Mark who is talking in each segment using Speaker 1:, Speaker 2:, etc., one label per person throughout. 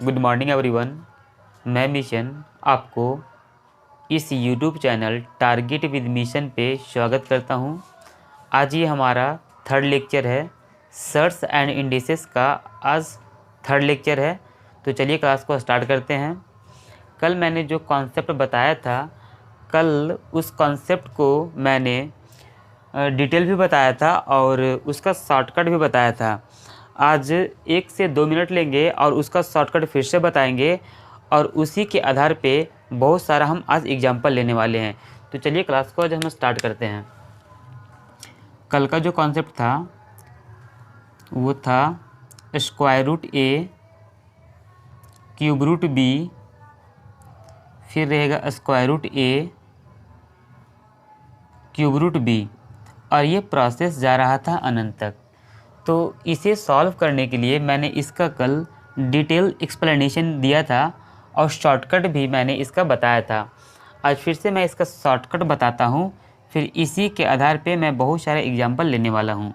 Speaker 1: Good morning everyone. मैं mission आपको इस YouTube channel target with mission पे स्वागत करता हूं। आज ये हमारा थर्ड लेक्चर है। सर्च एंड इंडिसेस का आज थर्ड लेक्चर है। तो चलिए क्लास को स्टार्ट करते हैं। कल मैंने जो कॉन्सेप्ट बताया था, कल उस कॉन्सेप्ट को मैंने डिटेल भी बताया था और उसका शॉर्टकट भी बताया था। आज 1 से 2 मिनट लेंगे और उसका शॉर्टकट फिर से बताएंगे और उसी के आधार पे बहुत सारा हम आज एग्जाम्पल लेने वाले हैं। तो चलिए क्लास को आज हम स्टार्ट करते हैं। कल का जो कॉन्सेप्ट था वो था स्क्वायर रूट ए, क्यूब रूट बी, फिर रहेगा स्क्वायर रूट ए, क्यूब रूट बी, और ये प्रोसेस जा रहा था अनंत तक। तो इसे सॉल्व करने के लिए मैंने इसका कल डिटेल एक्सप्लेनेशन दिया था और शॉर्टकट भी मैंने इसका बताया था। आज फिर से मैं इसका शॉर्टकट बताता हूँ, फिर इसी के आधार पे मैं बहुत सारे एग्जांपल लेने वाला हूँ।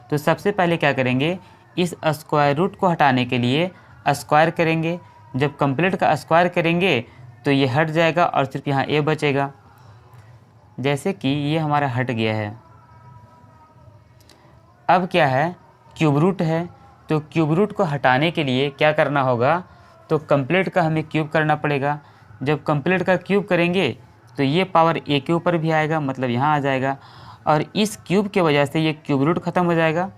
Speaker 1: तो सबसे पहले क्या करेंगे, इस स्क्वायर रूट को हटाने के लिए स्क्वायर करेंगे। जब कंप्लीट का स्क्वायर करेंगे तो ये हट जाएगा और सिर्फ यहाँ ए बचेगा। जैसे कि ये हमारा हट गया है। अब क्या है, क्यूब रूट है। तो क्यूब रूट को हटाने के लिए क्या करना होगा, तो कंप्लीट का हमें क्यूब करना पड़ेगा। जब कंप्लीट का क्यूब करेंगे तो ये पावर ए के ऊपर भी आएगा, मतलब यहाँ आ जाएगा, और इस क्यूब के वजह से ये क्यूब रूट ख़त्म हो जाएगा।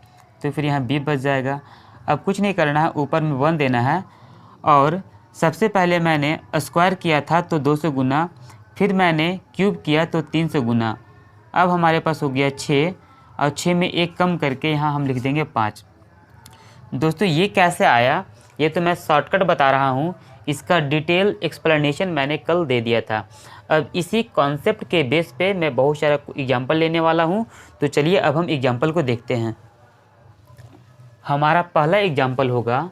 Speaker 1: तो फिर यहाँ बी बच जाएगा। अब कुछ नहीं करना है, ऊपर में 1 देना है। और सबसे पहले मैंने स्क्वायर किया था तो 2 से गुना, फिर मैंने क्यूब किया तो 3 से गुना। अब हमारे पास हो गया 6, और 6 में 1 कम करके यहाँ हम लिख देंगे 5। दोस्तों ये कैसे आया, ये तो मैं शॉर्टकट बता रहा हूँ। इसका डिटेल एक्सप्लेनेशन मैंने कल दे दिया था। अब इसी कॉन्सेप्ट के बेस पे मैं बहुत सारा एग्जांपल लेने वाला हूँ। तो चलिए अब हम एग्जांपल को देखते हैं। हमारा पहला एग्जांपल होगा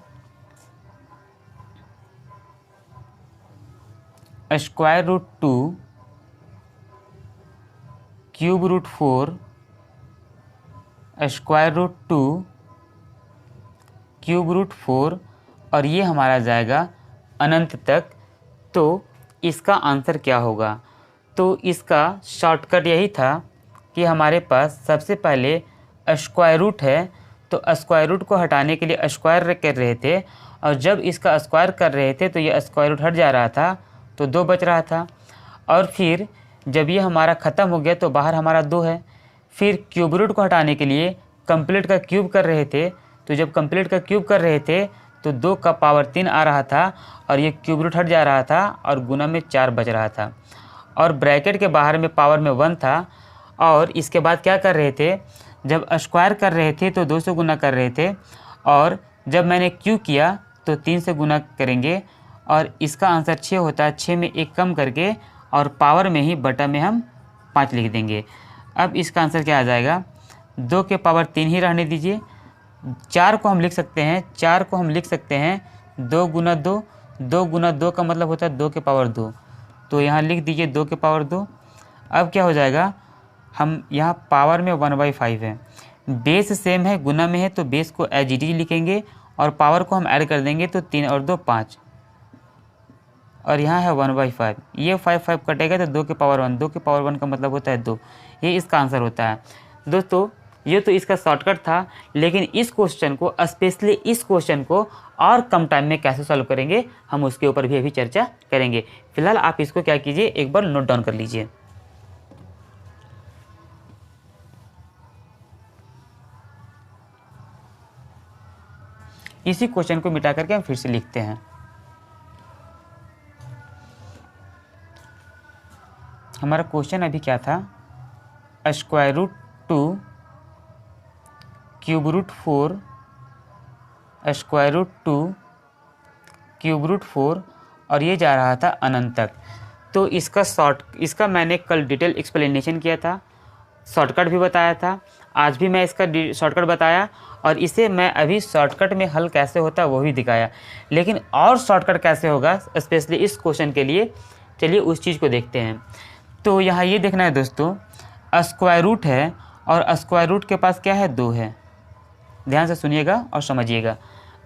Speaker 1: square root 2, cube root 4, square root 2, cube root 4, और ये हमारा जाएगा अनंत तक। तो इसका आंसर क्या होगा, तो इसका शॉर्टकट यही था कि हमारे पास सबसे पहले स्क्वायर रूट है, तो स्क्वायर रूट को हटाने के लिए स्क्वायर कर रहे थे, और जब इसका स्क्वायर कर रहे थे तो ये स्क्वायर रूट हट जा रहा था, तो 2 बच रहा था। और फिर जब ये हमारा ख़त्म हो गया तो बाहर हमारा 2 है। फिर क्यूब रूट को हटाने के लिए कंप्लीट का क्यूब कर रहे थे, तो जब कंप्लीट का क्यूब कर रहे थे तो 2 का पावर 3 आ रहा था, और ये क्यूब रूट हट जा रहा था और गुना में 4 बच रहा था। और ब्रैकेट के बाहर में पावर में 1 था। और इसके बाद क्या कर रहे थे, जब स्क्वायर कर रहे थे तो 2 से गुना कर रहे थे, और जब मैंने क्यूब किया तो 3 से गुना करेंगे, और इसका आंसर 6 होता है। 6 में 1 कम करके और पावर में ही बटा में हम 5 लिख देंगे। अब इसका आंसर क्या आ जाएगा, 2 के पावर 3 ही रहने दीजिए। 4 को हम लिख सकते हैं, 4 को हम लिख सकते हैं 2 गुना 2, 2 गुना 2 का मतलब होता है 2 के पावर 2। तो यहाँ लिख दीजिए 2 के पावर 2। अब क्या हो जाएगा, हम यहाँ पावर में 1/5 है, बेस सेम है, गुना में है, तो बेस को एज इट इज लिखेंगे और पावर को हम ऐड कर देंगे, तो 3 और 2 5, और यहाँ है 1/5। ये 5 कटेगा तो 2 के पावर 1, 2 के पावर 1 का मतलब होता है 2। ये इसका आंसर होता है। दोस्तों ये तो इसका शॉर्टकट था, लेकिन इस क्वेश्चन को, स्पेशली इस क्वेश्चन को और कम टाइम में कैसे सॉल्व करेंगे, हम उसके ऊपर भी अभी चर्चा करेंगे। फिलहाल आप इसको क्या कीजिए, एक बार नोट डाउन कर लीजिए। इसी क्वेश्चन को मिटा करके हम फिर से लिखते हैं। हमारा क्वेश्चन अभी क्या था, square root 2, cube root 4, square root 2, cube root 4, और ये जा रहा था अनंत तक। तो इसका मैंने कल डिटेल एक्सप्लेनेशन किया था, शॉर्टकट भी बताया था। आज भी मैं इसका शॉर्टकट बताया, और इसे मैं अभी शॉर्टकट में हल कैसे होता है वो भी दिखाया। लेकिन और शॉर्टकट कैसे होगा स्पेशली इस क्वेश्चन के लिए, चलिए उस चीज़ को देखते हैं। तो यहाँ ये देखना है दोस्तों, स्क्वायर रूट है और स्क्वायर रूट के पास क्या है, 2 है। ध्यान से सुनिएगा और समझिएगा।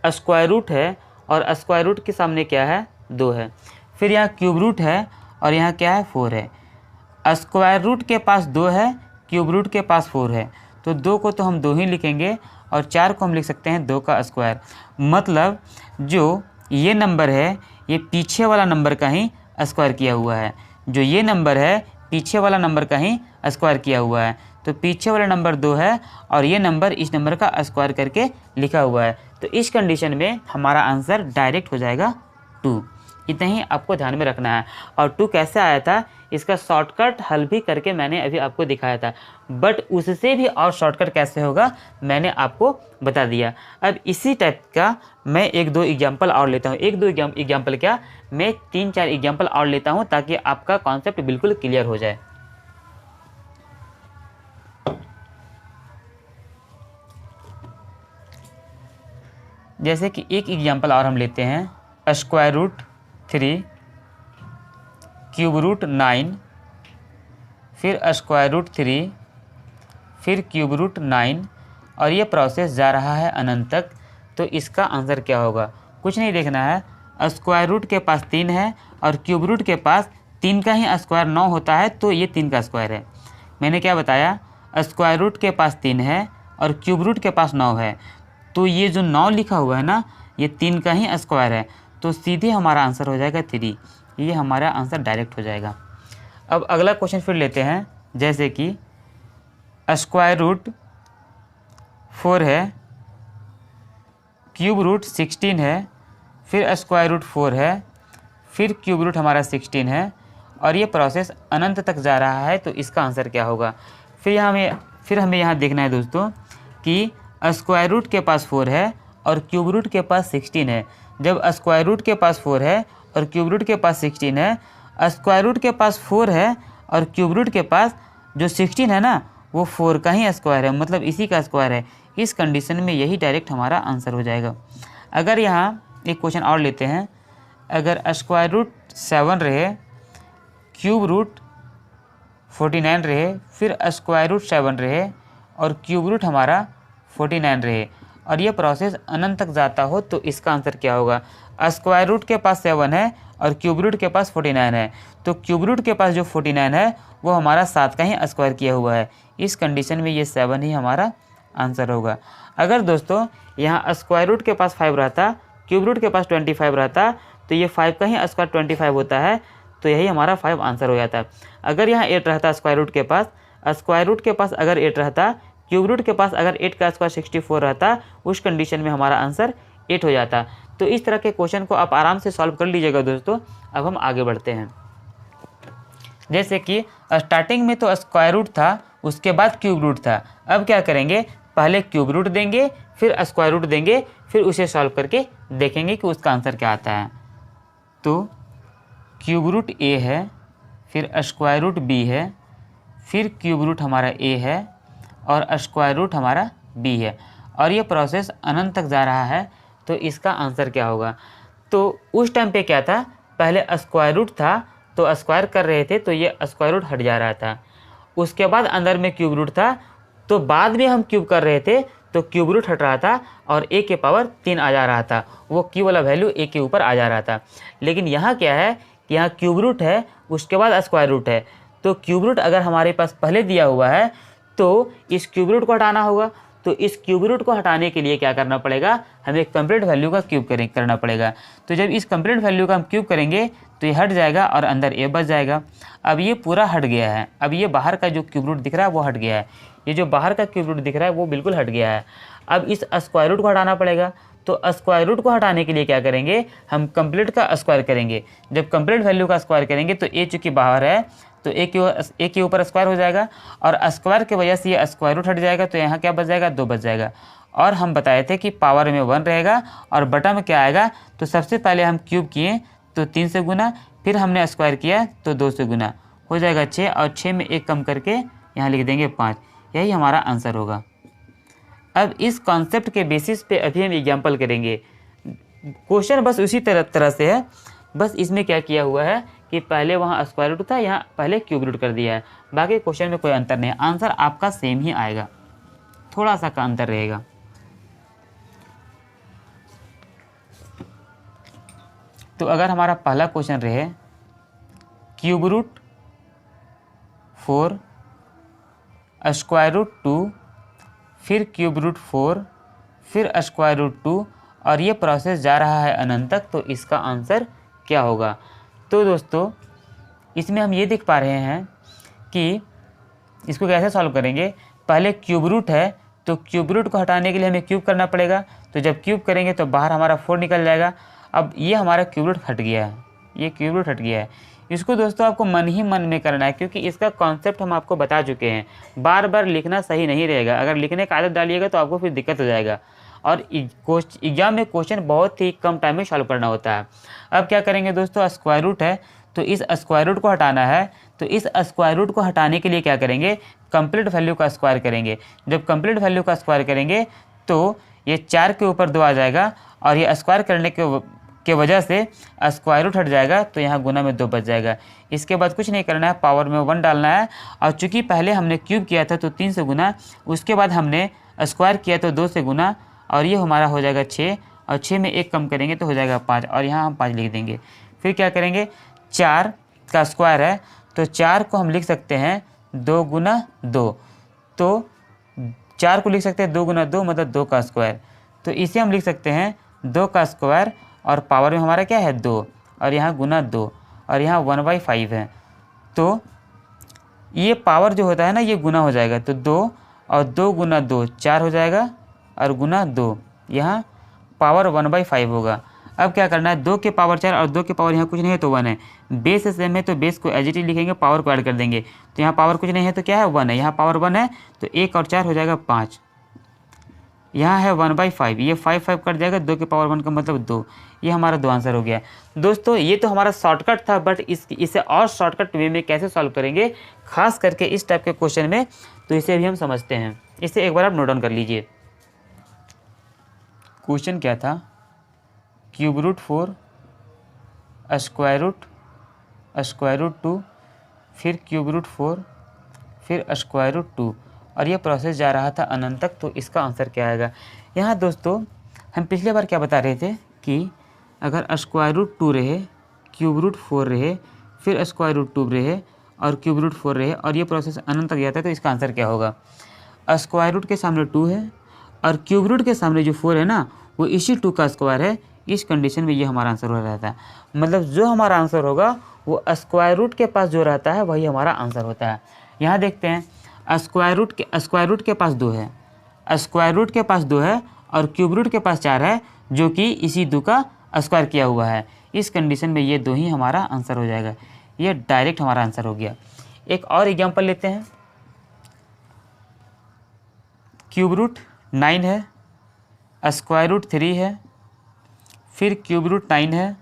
Speaker 1: स्क्वायर रूट है और स्क्वायर रूट के सामने क्या है 2 है। फिर यहाँ क्यूब रूट है और यहाँ क्या है 4 है। स्क्वायर रूट के पास 2 है, क्यूब रूट के पास 4 है, तो 2 को तो हम 2 ही लिखेंगे और 4 को हम लिख सकते हैं 2 का स्क्वायर। मतलब जो ये नंबर है ये पीछे वाला नंबर का ही स्क्वायर किया हुआ है, जो ये नंबर है पीछे वाला नंबर का ही स्क्वायर किया हुआ है। तो पीछे वाला नंबर 2 है और ये नंबर इस नंबर का स्क्वायर करके लिखा हुआ है। तो इस कंडीशन में हमारा आंसर डायरेक्ट हो जाएगा 2। इतना ही आपको ध्यान में रखना है। और 2 कैसे आया था इसका शॉर्टकट हल भी करके मैंने अभी आपको दिखाया था, बट उससे भी और शॉर्टकट कैसे होगा मैंने आपको बता दिया। अब इसी टाइप का मैं 1-2 एग्जाम्पल और लेता हूँ। 1-2 एग्जाम्पल क्या, मैं 3-4 एग्जाम्पल और लेता हूँ ताकि आपका कॉन्सेप्ट बिल्कुल क्लियर हो जाए। जैसे कि एक एग्जाम्पल और हम लेते हैं, स्क्वायर रूट 3, क्यूब रूट 9, फिर स्क्वायर रूट 3, फिर क्यूब रूट 9, और ये प्रोसेस जा रहा है अनंत तक। तो इसका आंसर क्या होगा, कुछ नहीं देखना है। स्क्वायर रूट के पास 3 है और क्यूब रूट के पास 3 का ही स्क्वायर 9 होता है, तो ये 3 का स्क्वायर है। मैंने क्या बताया, स्क्वायर रूट के पास 3 है और क्यूब रूट के पास 9 है, तो ये जो 9 लिखा हुआ है ना ये 3 का ही स्क्वायर है, तो सीधे हमारा आंसर हो जाएगा 3। ये हमारा आंसर डायरेक्ट हो जाएगा। अब अगला क्वेश्चन फिर लेते हैं, जैसे कि स्क्वायर रूट 4 है, क्यूब रूट 16 है, फिर स्क्वायर रूट 4 है, फिर क्यूब रूट हमारा 16 है, और ये प्रोसेस अनंत तक जा रहा है, तो इसका आंसर क्या होगा। फिर हमें यहाँ देखना है दोस्तों कि स्क्वायर रूट के पास 4 है और क्यूब रूट के पास 16 है। जब स्क्वायर रूट के पास 4 है और क्यूब रूट के पास 16 है, स्क्वायर रूट के पास 4 है और क्यूब रूट के पास जो 16 है ना वो 4 का ही स्क्वायर है, मतलब इसी का स्क्वायर है। इस कंडीशन में यही डायरेक्ट हमारा आंसर हो जाएगा। अगर यहाँ एक क्वेश्चन और लेते हैं, अगर स्क्वायर रूट 7 रहे, क्यूब रूट 49 रहे, फिर स्क्वायर रूट 7 रहे और क्यूब रूट हमारा 49 रहे, और ये प्रोसेस अनंत तक जाता हो, तो इसका आंसर क्या होगा। स्क्वायर रूट के पास 7 है और क्यूब रूट के पास 49 है, तो क्यूब रूट के पास जो 49 है वो हमारा 7 का ही स्क्वायर किया हुआ है। इस कंडीशन में ये 7 ही हमारा आंसर होगा। अगर दोस्तों यहाँ स्क्वायर रूट के पास 5 रहता, क्यूब रूट के पास 25 रहता, तो ये 5 का ही स्क्वायर 25 होता है, तो यही हमारा 5 आंसर हो जाता। अगर यहाँ 8 रहता स्क्वायर रूट के पास, स्क्वायर रूट के पास अगर 8 रहता, क्यूब रूट के पास अगर 8 का स्क्वायर 64 रहता, उस कंडीशन में हमारा आंसर 8 हो जाता। तो इस तरह के क्वेश्चन को आप आराम से सॉल्व कर लीजिएगा दोस्तों। अब हम आगे बढ़ते हैं। जैसे कि स्टार्टिंग में तो स्क्वायर रूट था, उसके बाद क्यूब रूट था। अब क्या करेंगे, पहले क्यूब रूट देंगे, फिर स्क्वायर रूट देंगे, फिर उसे सॉल्व करके देखेंगे कि उसका आंसर क्या आता है। तो क्यूब रूट ए है, फिर स्क्वायर रूट बी है, फिर क्यूब रूट हमारा ए है और स्क्वायर रूट हमारा बी है, और ये प्रोसेस अनंत तक जा रहा है, तो इसका आंसर क्या होगा। तो उस टाइम पे क्या था, पहले स्क्वायर रूट था तो स्क्वायर कर रहे थे, तो ये स्क्वायर रूट हट जा रहा था। उसके बाद अंदर में क्यूब रूट था, तो बाद में हम क्यूब कर रहे थे तो क्यूब रूट हट रहा था और ए के पावर 3 आ जा रहा था, वो क्यू वाला वैल्यू ए के ऊपर आ जा रहा था। लेकिन यहाँ क्या है कि यहाँ क्यूब रूट है, उसके बाद स्क्वायर रूट है, तो क्यूब रूट अगर हमारे पास पहले दिया हुआ है तो इस क्यूब रूट को हटाना होगा। तो इस क्यूब रूट को हटाने के लिए क्या करना पड़ेगा, हमें कंप्लीट वैल्यू का क्यूब करना पड़ेगा। तो जब इस कंप्लीट वैल्यू का हम क्यूब करेंगे तो ये हट जाएगा और अंदर ए बच जाएगा। अब ये पूरा हट गया है, अब ये बाहर का जो क्यूब रूट दिख रहा है वो हट गया है, ये जो बाहर का क्यूब रूट दिख रहा है वो बिल्कुल हट गया है। अब इस स्क्वायर रूट को हटाना पड़ेगा, तो स्क्वायर रूट को हटाने के लिए क्या करेंगे, हम कंप्लीट का स्क्वायर करेंगे। जब कंप्लीट वैल्यू का स्क्वायर करेंगे तो ए चूँकि बाहर है तो ए के ऊपर स्क्वायर हो जाएगा, और स्क्वायर की वजह से ये स्क्वायर रूट हट जाएगा, तो यहाँ क्या बच जाएगा, 2 बच जाएगा। और हम बताए थे कि पावर में 1 रहेगा और बटा में क्या आएगा, तो सबसे पहले हम क्यूब किए तो 3 से गुना, फिर हमने स्क्वायर किया तो 2 से गुना, हो जाएगा 6, और 6 में 1 कम करके यहाँ लिख देंगे 5। यही हमारा आंसर होगा। अब इस कॉन्सेप्ट के बेसिस पे अभी हम एग्जाम्पल करेंगे। क्वेश्चन बस उसी तरह से है, बस इसमें क्या किया हुआ है कि पहले वहाँ स्क्वायर रूट था, यहाँ पहले क्यूब रूट कर दिया है। बाकी क्वेश्चन में कोई अंतर नहीं है, आंसर आपका सेम ही आएगा, थोड़ा सा का अंतर रहेगा। तो अगर हमारा पहला क्वेश्चन रहे क्यूब रूट 4 स्क्वायर रूट 2 फिर क्यूब रूट 4 फिर स्क्वायर रूट 2 और ये प्रोसेस जा रहा है अनंत तक, तो इसका आंसर क्या होगा। तो दोस्तों इसमें हम ये देख पा रहे हैं कि इसको कैसे सॉल्व करेंगे। पहले क्यूब रूट है तो क्यूब रूट को हटाने के लिए हमें क्यूब करना पड़ेगा, तो जब क्यूब करेंगे तो बाहर हमारा 4 निकल जाएगा। अब ये हमारा क्यूब रूट हट गया है, ये क्यूब रूट हट गया है। इसको दोस्तों आपको मन ही मन में करना है, क्योंकि इसका कॉन्सेप्ट हम आपको बता चुके हैं। बार बार लिखना सही नहीं रहेगा, अगर लिखने का आदत डालिएगा तो आपको फिर दिक्कत हो जाएगा। और एग्जाम में क्वेश्चन बहुत ही कम टाइम में सॉल्व करना होता है। अब क्या करेंगे दोस्तों, स्क्वायर रूट है तो इस स्क्वायर रूट को हटाना है, तो इस स्क्वायर रूट को हटाने के लिए क्या करेंगे, कंप्लीट वैल्यू का स्क्वायर करेंगे। जब कंप्लीट वैल्यू का स्क्वायर करेंगे तो ये 4 के ऊपर 2 आ जाएगा और ये स्क्वायर करने के वजह से स्क्वायर रूट हट जाएगा, तो यहाँ गुना में 2 बच जाएगा। इसके बाद कुछ नहीं करना है, पावर में 1 डालना है। और चूँकि पहले हमने क्यूब किया था तो 3 से गुना, उसके बाद हमने स्क्वायर किया तो 2 से गुना, और ये हमारा हो जाएगा 6, और 6 में 1 कम करेंगे तो हो जाएगा 5, और यहाँ हम 5 लिख देंगे। फिर क्या करेंगे, 4 का स्क्वायर है तो 4 को हम लिख सकते हैं 2 गुना 2, तो 4 को लिख सकते हैं 2 गुना 2 मतलब 2 का स्क्वायर, तो इसे हम लिख सकते हैं 2 का स्क्वायर, और पावर में हमारा क्या है 2, और यहाँ गुना 2, और यहाँ 1/5 है। तो ये पावर जो होता है ना ये गुना हो जाएगा, तो 2 और 2 गुना 2 4 हो जाएगा, और गुना 2 यहाँ पावर 1/5 होगा। अब क्या करना है, 2 के पावर 4 और 2 के पावर यहाँ कुछ नहीं है तो 1 है। बेस सेम है तो बेस को एज इट इज लिखेंगे, पावर को ऐड कर देंगे, तो यहाँ पावर कुछ नहीं है तो क्या है 1 है, यहाँ पावर 1 है तो 1 और 4 हो जाएगा 5, यहाँ है 1/5, ये 5 कट जाएगा, 2 के पावर 1 का मतलब 2, ये हमारा 2 आंसर हो गया। दोस्तों ये तो हमारा शॉर्टकट था, बट इसे और शॉर्टकट वे में कैसे सॉल्व करेंगे, खास करके इस टाइप के क्वेश्चन में, तो इसे भी हम समझते हैं। इसे एक बार आप नोट डाउन कर लीजिए। क्वेश्चन क्या था, क्यूब रूट 4 स्क्वायर रूट 2 फिर क्यूब रूट 4 फिर स्क्वायर रूट 2 और ये प्रोसेस जा रहा था अनंत तक, तो इसका आंसर क्या आएगा। यहाँ दोस्तों हम पिछले बार क्या बता रहे थे कि अगर स्क्वायर रूट 2 रहे, क्यूब रूट 4 रहे, फिर स्क्वायर रूट 2 रहे और क्यूब रूट 4 रहे और ये प्रोसेस अनंत तक जाता है, तो इसका आंसर क्या होगा। स्क्वायर रूट के सामने 2 है और क्यूब रूट के सामने जो 4 है ना वो इसी 2 का स्क्वायर है। इस कंडीशन में ये हमारा आंसर हो रहता है, मतलब जो हमारा आंसर होगा वो स्क्वायर रूट के पास जो रहता है वही हमारा आंसर होता है। यहाँ देखते हैं स्क्वायर रूट के पास 2 है, स्क्वायर रूट के पास 2 है और क्यूब रूट के पास 4 है, जो कि इसी 2 का स्क्वायर किया हुआ है। इस कंडीशन में ये 2 ही हमारा आंसर हो जाएगा, ये डायरेक्ट हमारा आंसर हो गया। एक और एग्जांपल लेते हैं, क्यूब रूट 9 है, स्क्वायर रूट 3 है, फिर क्यूब रूट 9 है,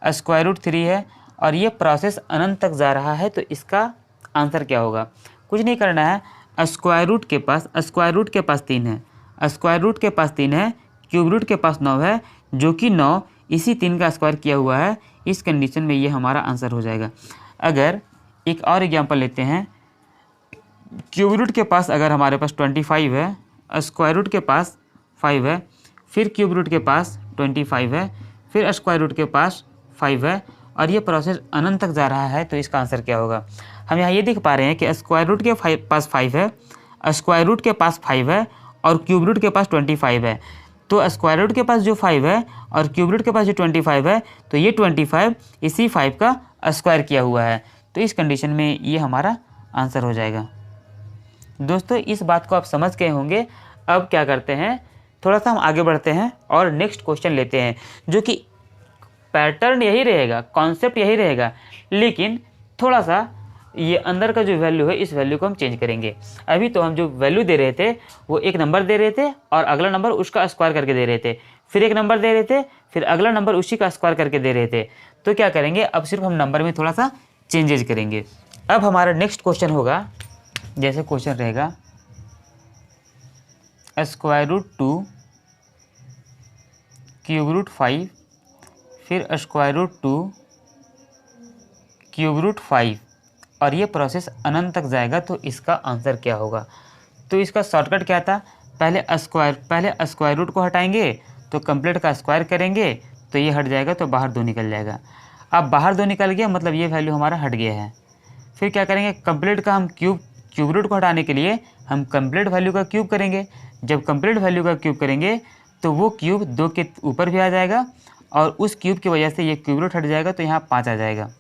Speaker 1: स्क्वायर रूट 3 है और ये प्रोसेस अनंत तक जा रहा है, तो इसका आंसर क्या होगा। कुछ नहीं करना है, स्क्वायर रूट के पास 3 है, स्क्वायर रूट के पास 3 है, क्यूब रूट के पास 9 है, जो कि 9 इसी 3 का स्क्वायर किया हुआ है। इस कंडीशन में ये हमारा आंसर हो जाएगा। अगर एक और एग्जांपल लेते हैं, क्यूब रूट के पास अगर हमारे पास 25 है, स्क्वायर रूट के पास 5 है, फिर क्यूब रूट के पास 25 है, फिर स्क्वायर रूट के पास 5 है और ये प्रोसेस अनंत तक जा रहा है, तो इसका आंसर क्या होगा। हम यहाँ ये देख पा रहे हैं कि स्क्वायर रूट के पास 5 है, स्क्वायर रूट के पास 5 है और क्यूब रूट के पास 25 है। तो स्क्वायर रूट के पास जो 5 है और क्यूब रूट के पास जो 25 है, तो ये 25 इसी 5 का स्क्वायर किया हुआ है, तो इस कंडीशन में ये हमारा आंसर हो जाएगा। दोस्तों इस बात को आप समझ गए होंगे। अब क्या करते हैं, थोड़ा सा हम आगे बढ़ते हैं और नेक्स्ट क्वेश्चन लेते हैं, जो कि पैटर्न यही रहेगा, कॉन्सेप्ट यही रहेगा, लेकिन थोड़ा सा ये अंदर का जो वैल्यू है इस वैल्यू को हम चेंज करेंगे। अभी तो हम जो वैल्यू दे रहे थे वो एक नंबर दे रहे थे और अगला नंबर उसका स्क्वायर करके दे रहे थे, फिर एक नंबर दे रहे थे, फिर अगला नंबर उसी का स्क्वायर करके दे रहे थे। तो क्या करेंगे, अब सिर्फ हम नंबर में थोड़ा सा चेंजेज करेंगे। अब हमारा नेक्स्ट क्वेश्चन होगा, जैसे क्वेश्चन रहेगा स्क्वायर रूट 2 क्यूब रूट 5 फिर स्क्वायर रूट 2 क्यूब रूट 5 और ये प्रोसेस अनंत तक जाएगा, तो इसका आंसर क्या होगा। तो इसका शॉर्टकट क्या था, पहले स्क्वायर रूट को हटाएंगे तो कंप्लीट का स्क्वायर करेंगे, तो ये हट जाएगा, तो बाहर 2 निकल जाएगा। अब बाहर 2 निकल गया मतलब ये वैल्यू हमारा हट गया है। फिर क्या करेंगे, कंप्लीट का हम क्यूब रूट को हटाने के लिए हम कंप्लीट वैल्यू का क्यूब करेंगे। जब कंप्लीट वैल्यू का क्यूब करेंगे तो वो क्यूब 2 के ऊपर भी आ जाएगा और उस क्यूब की वजह से ये क्यूब रूट हट जाएगा, तो यहाँ 5 आ जाएगा।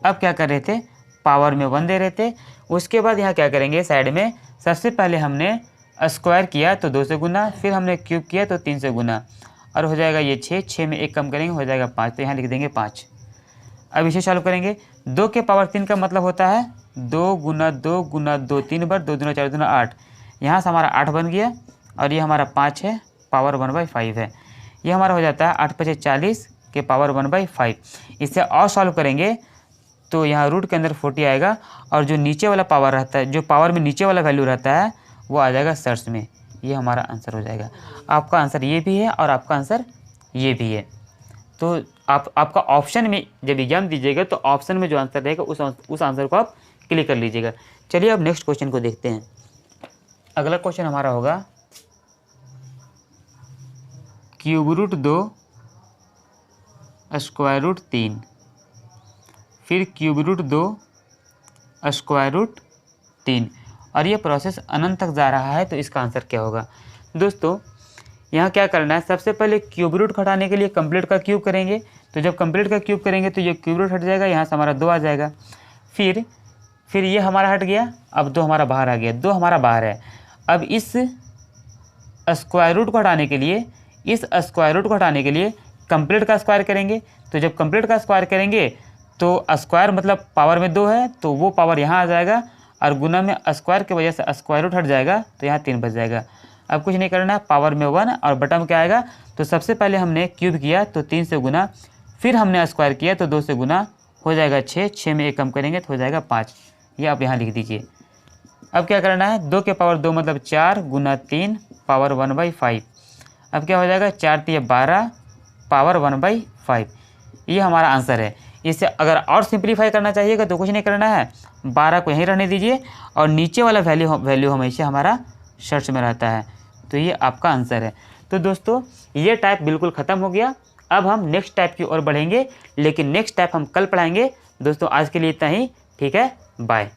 Speaker 1: अब क्या कर रहे थे, पावर में 1 दे रहे थे। उसके बाद यहाँ क्या करेंगे, साइड में सबसे पहले हमने स्क्वायर किया तो 2 से गुना, फिर हमने क्यूब किया तो 3 से गुना, और हो जाएगा ये 6 में 1 कम करेंगे हो जाएगा 5, तो यहाँ लिख देंगे 5। अब इसे सॉल्व करेंगे। 2 के पावर 3 का मतलब होता है 2 गुना 2 गुना 2 3 बार, 2 दूना 4 दूना 8। यहाँ से हमारा 8 बन गया और ये हमारा 5 है, पावर 1/5 है। ये हमारा हो जाता है 8 × 5 = 40 के पावर 1/5। इसे और सॉल्व करेंगे तो यहाँ रूट के अंदर 40 आएगा और जो नीचे वाला पावर रहता है, जो पावर में नीचे वाला वैल्यू रहता है वो आ जाएगा सर्च में। ये हमारा आंसर हो जाएगा। आपका आंसर ये भी है और आपका आंसर ये भी है। तो आपका ऑप्शन में जब एग्जाम दीजिएगा तो ऑप्शन में जो आंसर रहेगा उस आंसर को आप क्लिक कर लीजिएगा। चलिए अब नेक्स्ट क्वेश्चन को देखते हैं। अगला क्वेश्चन हमारा होगा क्यूब रूट 2 स्क्वायर रूट 3, फिर क्यूब रूट 2 स्क्वायर रूट 3, और ये प्रोसेस अनंत तक जा रहा है, तो इसका आंसर क्या होगा। दोस्तों यहाँ क्या करना है, सबसे पहले क्यूब रूट हटाने के लिए कंप्लीट का क्यूब करेंगे। तो जब कंप्लीट का क्यूब करेंगे तो ये क्यूब रूट हट जाएगा, यहाँ से हमारा 2 आ जाएगा। फिर ये हमारा हट गया, अब 2 हमारा बाहर आ गया, 2 हमारा बाहर है। अब इस स्क्वायर रूट को हटाने के लिए कंप्लीट का स्क्वायर करेंगे। तो जब कंप्लीट का स्क्वायर करेंगे तो स्क्वायर मतलब पावर में 2 है, तो वो पावर यहाँ आ जाएगा और गुना में स्क्वायर की वजह से स्क्वायर रूट हट जाएगा, तो यहाँ 3 बच जाएगा। अब कुछ नहीं करना है, पावर में 1 और बटन क्या आएगा, तो सबसे पहले हमने क्यूब किया तो 3 से गुना, फिर हमने स्क्वायर किया तो 2 से गुना, हो जाएगा 6 में 1 कम करेंगे तो हो जाएगा 5। ये आप यहाँ लिख दीजिए। अब क्या करना है, 2 के पावर 2 मतलब 4 गुना 3 पावर 1/5। अब क्या हो जाएगा, 4 × 3 = 12 पावर 1/5। ये हमारा आंसर है। इसे अगर और सिंप्लीफाई करना चाहिएगा तो कुछ नहीं करना है, 12 को यहीं रहने दीजिए और नीचे वाला वैल्यू हमेशा हमारा सर्च में रहता है। तो ये आपका आंसर है। तो दोस्तों ये टाइप बिल्कुल ख़त्म हो गया। अब हम नेक्स्ट टाइप की ओर बढ़ेंगे, लेकिन नेक्स्ट टाइप हम कल पढ़ाएंगे। दोस्तों आज के लिए इतना ही, ठीक है, बाय।